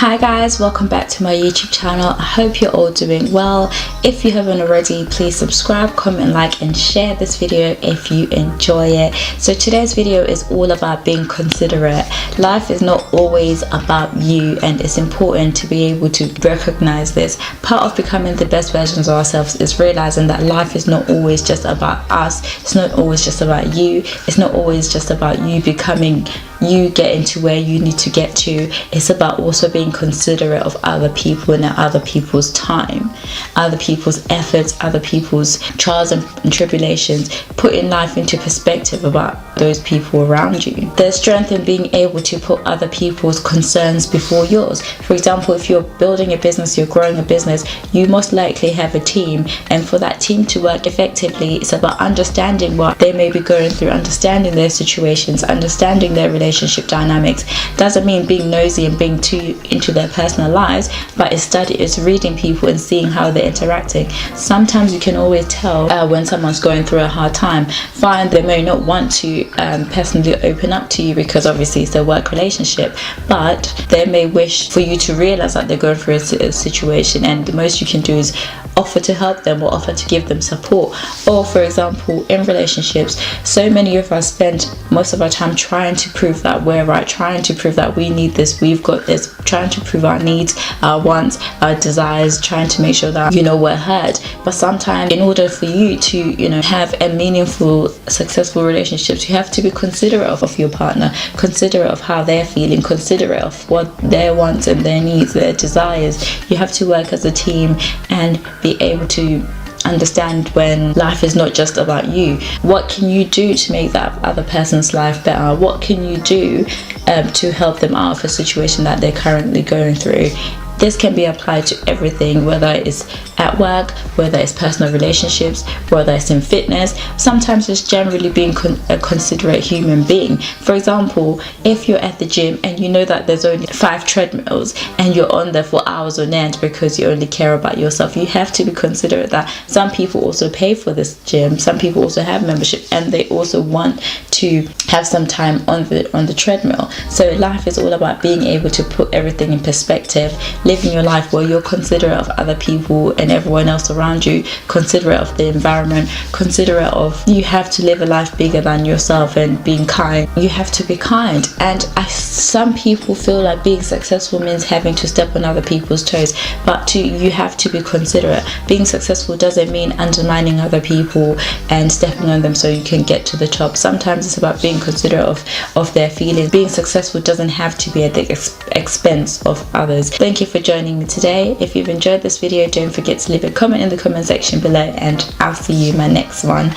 Hi guys, welcome back to my YouTube channel. I hope you're all doing well. If you haven't already, please subscribe, comment, like and share this video if you enjoy it. So today's video is all about being considerate. Life is not always about you, and it's important to be able to recognize this. Part of becoming the best versions of ourselves is realizing that life is not always just about us. It's not always just about you. It's not always just about you becoming you, getting to where you need to get to. It's about also being considerate of other people and other people's time, other people's efforts, other people's trials and tribulations, putting life into perspective about those people around you. There's strength in being able to put other people's concerns before yours. For example, if you're building a business, you're growing a business, you most likely have a team, and for that team to work effectively, it's about understanding what they may be going through, understanding their situations, understanding their relationship dynamics. Doesn't mean being nosy and being too into their personal lives, but it's reading people and seeing how they're interacting. Sometimes you can always tell when someone's going through a hard time. Fine, they may not want to personally open up to you because obviously it's a work relationship, but they may wish for you to realize that they're going through a situation, and the most you can do is offer to help them or offer to give them support. Or for example, in relationships, so many of us spend most of our time trying to prove that we're right, trying to prove that we need this, we've got this, trying to prove our needs, our wants, our desires, trying to make sure that we're heard. But sometimes in order for you to have a meaningful, successful relationships, you have to be considerate of your partner, considerate of how they're feeling, considerate of what their wants and their needs, their desires. You have to work as a team and be able to understand when life is not just about you. What can you do to make that other person's life better? What can you do to help them out of a situation that they're currently going through? This can be applied to everything, whether it's at work, whether it's personal relationships, whether it's in fitness. Sometimes it's generally being a considerate human being. For example, if you're at the gym and you know that there's only 5 treadmills and you're on there for hours on end because you only care about yourself, you have to be considerate that some people also pay for this gym, some people also have membership, and they also want to have some time on the treadmill. So life is all about being able to put everything in perspective, living your life where you're considerate of other people and everyone else around you, considerate of the environment, considerate of you have to live a life bigger than yourself, and being kind. You have to be kind. And some people feel like being successful means having to step on other people's toes, but you have to be considerate. Being successful doesn't mean undermining other people and stepping on them so you can get to the top. Sometimes it's about being considerate of their feelings. Being successful doesn't have to be at the expense of others. Thank you for joining me today. If you've enjoyed this video, don't forget to leave a comment in the comment section below, and I'll see you in my next one.